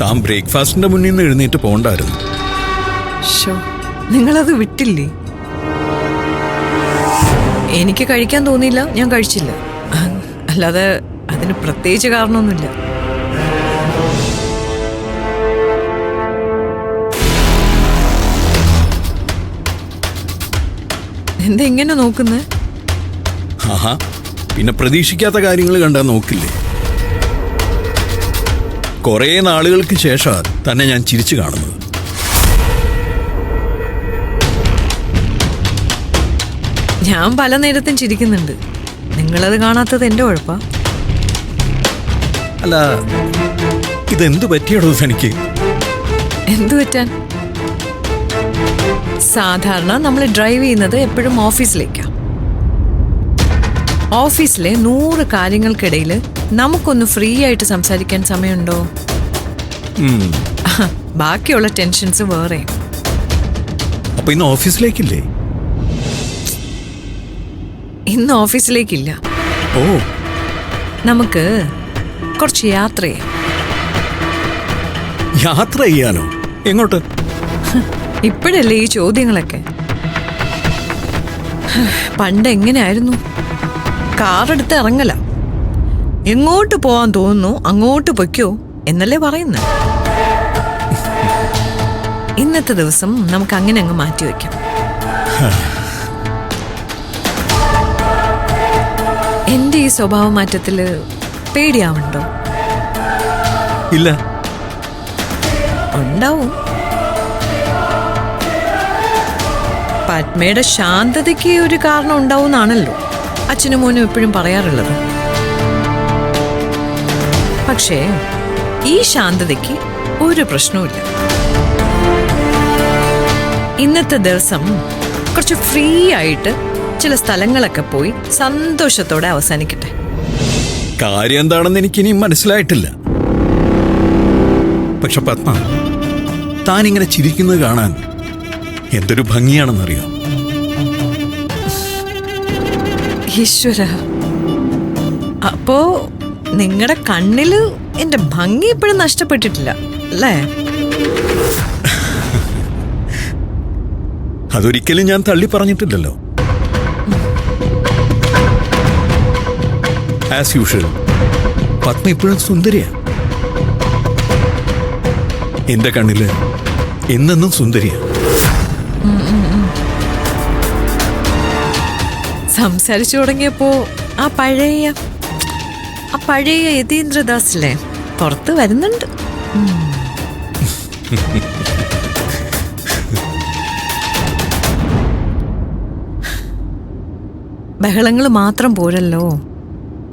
താൻ ബ്രേക്ക്ഫാസ്റ്റിന്റെ മുന്നിൽ നിന്ന് എഴുന്നേറ്റ് പോകണ്ടായിരുന്നു. നിങ്ങളത് വിട്ടില്ലേ? എനിക്ക് കഴിക്കാൻ തോന്നിയില്ല, ഞാൻ കഴിച്ചില്ല. അല്ലാതെ അതിന് പ്രത്യേകിച്ച് കാരണമൊന്നുമില്ല. എന്താ ഇങ്ങനെ നോക്കുന്നേ? ആഹാ, പിന്നെ പ്രതീക്ഷിക്കാത്ത കാര്യങ്ങൾ കണ്ടാൽ നോക്കില്ലേ? കുറേ നാളുകൾക്ക് ശേഷം തന്നെ ഞാൻ ചിരിച്ചു കാണുന്നത്. ഞാൻ പല നേരത്തും ചിരിക്കുന്നുണ്ട്. നിങ്ങളത് കാണാത്തത് എന്റെ കുഴപ്പാ? അല്ല, ഇതെന്തു പറ്റിയടോ തനിക്ക്? എന്തു പറ്റാൻ? സാധാരണ നമ്മൾ ഡ്രൈവ് ചെയ്യുന്നത് എപ്പോഴും ഓഫീസിലേക്കാ. ഓഫീസിലെ 100 കാര്യങ്ങൾക്കിടയിൽ നമുക്കൊന്ന് ഫ്രീ ആയിട്ട് സംസാരിക്കാൻ സമയമുണ്ടോ? ബാക്കിയുള്ള ടെൻഷൻസ് വേറെ. അപ്പൊ ഇന്ന് ഓഫീസിലേക്കില്ലേ? ഇന്ന് ഓഫീസിലേക്കില്ല. ഓ, നമുക്ക് കുറച്ച് യാത്ര ചെയ്യാം. യാത്ര ചെയ്യാനോ? എങ്ങോട്ട്? ഇപ്പോഴല്ലേ ഈ ചോദ്യങ്ങളൊക്കെ? പണ്ട് എങ്ങനെയായിരുന്നു? കാറെടുത്ത് ഇറങ്ങല, എങ്ങോട്ട് പോവാൻ തോന്നുന്നു അങ്ങോട്ട് പൊയ്ക്കോ എന്നല്ലേ പറയുന്നത്. ഇന്നത്തെ ദിവസം നമുക്ക് അങ്ങനെ അങ്ങ് മാറ്റിവെക്കാം. എന്റെ ഈ സ്വഭാവ മാറ്റത്തില് പേടിയാവുന്നുണ്ടോ? ഇല്ല. ഉണ്ടാവും. പത്മയുടെ ശാന്തതയ്ക്ക് ഒരു കാരണം ഉണ്ടാവുന്നാണല്ലോ അച്ഛനും മോനും എപ്പോഴും പറയാറുള്ളത്. പക്ഷേ ഈ ശാന്തതയ്ക്ക് ഒരു പ്രശ്നവുമില്ല. ഇന്നത്തെ ദിവസം കുറച്ച് ഫ്രീ ആയിട്ട് ചില സ്ഥലങ്ങളൊക്കെ പോയി സന്തോഷത്തോടെ അവസാനിക്കട്ടെ. കാര്യം എന്താണെന്ന് എനിക്കിനി മനസ്സിലായിട്ടില്ല. പക്ഷെ പത്മ, താനിങ്ങനെ ചിരിക്കുന്നത് കാണാൻ എന്തൊരു ഭംഗിയാണെന്നറിയോ? ഈശ്വര, അപ്പോ നിങ്ങളുടെ കണ്ണില് എന്റെ ഭംഗി ഇപ്പോഴും നഷ്ടപ്പെട്ടിട്ടില്ല അല്ലേ? അതൊരിക്കലും ഞാൻ തള്ളി പറഞ്ഞിട്ടില്ലല്ലോ. ആസ് യൂഷ്വൽ പത്മ ഇപ്പോഴും സുന്ദരിയാ. എന്റെ കണ്ണില് എന്നെന്നും സുന്ദരിയാ. സംസാരിച്ചു തുടങ്ങിയപ്പോ ആ പഴയ യതീന്ദ്രദാസിലെ പുറത്ത് വരുന്നുണ്ട്. ബഹളങ്ങൾ മാത്രം പോരല്ലോ,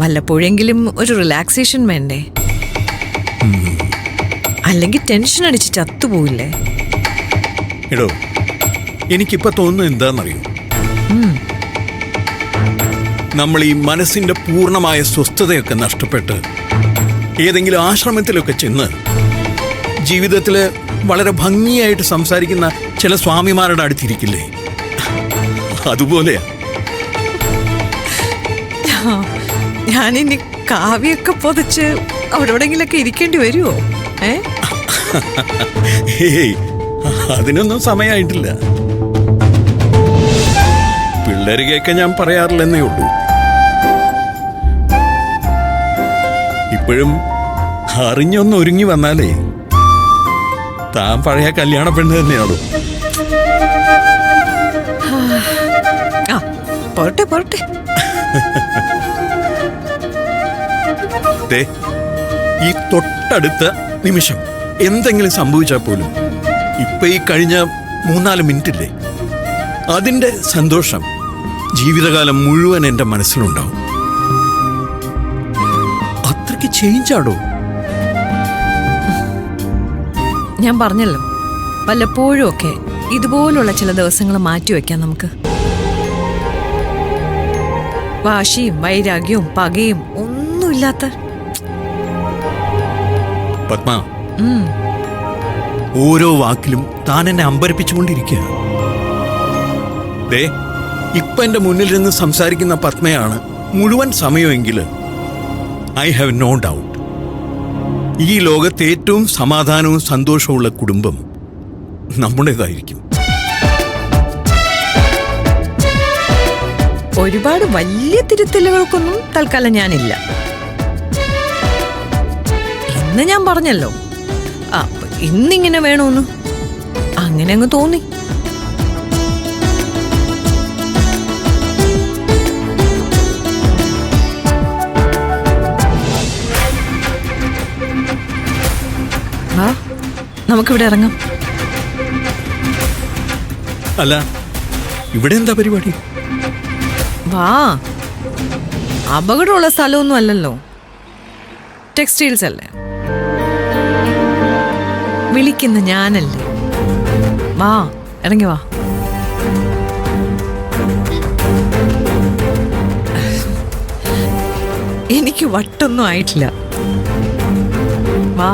വല്ലപ്പോഴെങ്കിലും ഒരു റിലാക്സേഷൻ വേണ്ടേ? അല്ലെങ്കിൽ ടെൻഷൻ അടിച്ച് ചത്തുപോയില്ലേ? എടോ, എനിക്കിപ്പോ തോന്നുന്നത് എന്താണെന്നറിയോ? നമ്മൾ ഈ മനസ്സിന്റെ പൂർണ്ണമായ സ്വസ്ഥതയൊക്കെ നഷ്ടപ്പെട്ട് ഏതെങ്കിലും ആശ്രമത്തിലൊക്കെ ചെന്ന് ജീവിതത്തിൽ വളരെ ഭംഗിയായിട്ട് സംസാരിക്കുന്ന ചില സ്വാമിമാരുടെ അടുത്തിരിക്കില്ലേ? അതുപോലെയാ. ഞാനിനി കാവ്യൊക്കെ പൊതിച്ച് അവിടെയെങ്കിലൊക്കെ ഇരിക്കേണ്ടി വരുമോ? അതിനൊന്നും സമയമായിട്ടില്ല. പിള്ളേര് കേൾക്കാൻ ഞാൻ പറയാറില്ലെന്നേ ഉള്ളൂ. ഇപ്പോഴും അറിഞ്ഞൊന്ന് ഒരുങ്ങി വന്നാലേ താൻ പഴയ കല്യാണ പെണ്ണ് തന്നെയാണോ? പോട്ടെ പോട്ടെ. ഈ തൊട്ടടുത്ത നിമിഷം എന്തെങ്കിലും സംഭവിച്ചാൽ പോലും ഇപ്പൊ ഈ കഴിഞ്ഞ 3-4 മിനിറ്റില്ലേ, അതിന്റെ സന്തോഷം ജീവിതകാലം മുഴുവൻ എന്റെ മനസ്സിലുണ്ടാവും. അത്രയ്ക്ക് ചേഞ്ചാടോ. ഞാൻ പറഞ്ഞല്ലോ, വല്ലപ്പോഴും ഒക്കെ ഇതുപോലുള്ള ചില ദിവസങ്ങൾ മാറ്റിവെക്കാം നമുക്ക്. വാശിയും വൈരാഗ്യവും പകയും ഒന്നുമില്ലാത്ത. പത്മ, ഓരോ വാക്കിലും താൻ എന്നെ അമ്പരപ്പിച്ചുകൊണ്ടിരിക്കുക. ഇപ്പൊ എന്റെ മുന്നിൽ നിന്ന് സംസാരിക്കുന്ന പത്മയാണ് മുഴുവൻ സമയമെങ്കിൽ ഐ ഹാവ് നോ ഡൗട്ട് ഈ ലോകത്തെ ഏറ്റവും സമാധാനവും സന്തോഷവുമുള്ള കുടുംബം നമ്മുടേതായിരിക്കും. ഒരുപാട് വലിയ തിരുത്തലുകൾക്കൊന്നും തൽക്കാലം ഞാനില്ല. ഇന്ന് ഞാൻ പറഞ്ഞല്ലോ, ഇന്നിങ്ങനെ വേണമെന്ന് അങ്ങനെ അങ്ങ് തോന്നി. വാ, നമുക്കിവിടെ ഇറങ്ങാം. അല്ല, ഇവിടെ എന്താ പരിപാടി? വാ, അപകടമുള്ള സ്ഥലമൊന്നും അല്ലല്ലോ, ടെക്സ്റ്റൈൽസ് അല്ലേ, വിളിക്കുന്ന ഞാനല്ലേ. വാ, ഇറങ്ങി വാ. എനിക്ക് വട്ടൊന്നും ആയിട്ടില്ല. വാ.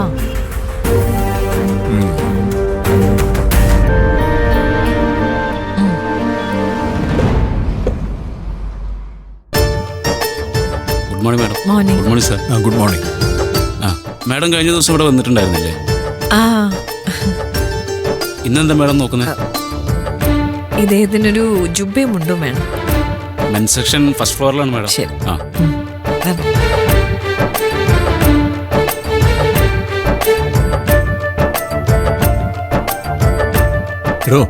Good morning madam. Morning. Good morning sir. Good morning. Madam കഴിഞ്ഞ ദിവസം ഇവിടെ വന്നിട്ടുണ്ടായിരുന്നില്ലേ? ഇന്നെന്താ മാഡം നോക്കുന്നത്? ഇദ്ദേഹത്തിനൊരു ജുബയും മുണ്ടും വേണം. മെൻസ് സെക്ഷൻ ഫസ്റ്റ് ഫ്ലോറിലാണ് മാഡം. ശരി. എടോ,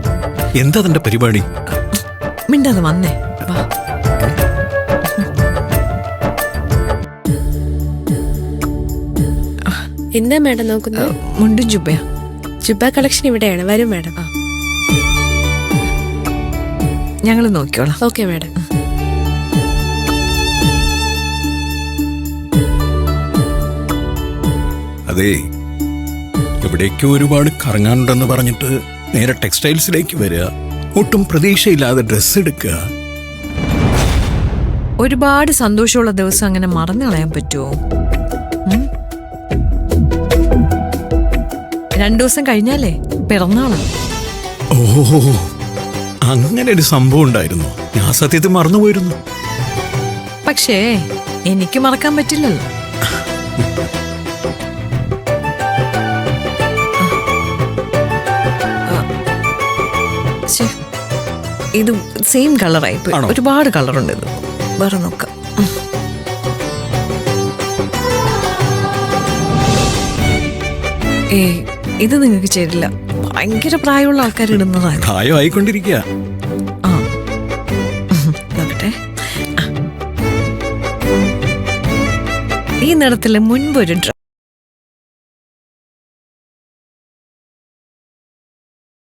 എന്താ തന്റെ പരിപാടി? മിണ്ടാതെ വന്നേ. വാ. എന്താ മാഡം നോക്കുന്നത്? മുണ്ടും ജുബയാ. ജുബ കളക്ഷൻ ഇവിടെയാണ്. വരും മാഡം. ഞങ്ങൾ നോക്കിയോളാം. Okay madam. അതെ, എവിടേക്കോ ഒരുപാട് കറങ്ങാനുണ്ടെന്ന് പറഞ്ഞിട്ട് നേരെ ടെക്സ്റ്റൈൽസിലേക്ക് വരിക, ഒട്ടും പ്രതീക്ഷയില്ലാതെ ഡ്രസ്സ് എടുക്കുക. ഒരുപാട് സന്തോഷമുള്ള ദിവസം അങ്ങനെ മറന്നു കളയാൻ പറ്റുമോ? 2 ദിവസം കഴിഞ്ഞാലേ പിറന്നാളാണ്. ഓഹോ, അങ്ങനെ ഒരു സംഭവം ഉണ്ടായിരുന്നു. ഞാൻ സത്യത്തിൽ മറന്നുപോയിരുന്നു. പക്ഷേ എനിക്ക് മറക്കാൻ പറ്റില്ലല്ലോ. ഇത് സെയിം കളറായി പോയി. ഒരുപാട് കളറുണ്ട്. ഇത് വേറെ നോക്കാം. ഇത് നിങ്ങൾക്ക് ചേരില്ല. ഭയങ്കര പ്രായമുള്ള ആൾക്കാർ ഇടുന്നതാണ്. പ്രായമായിക്കൊണ്ടിരിക്കുക. നോക്കട്ടെ. ഈ നിറത്തില് മുൻപൊരു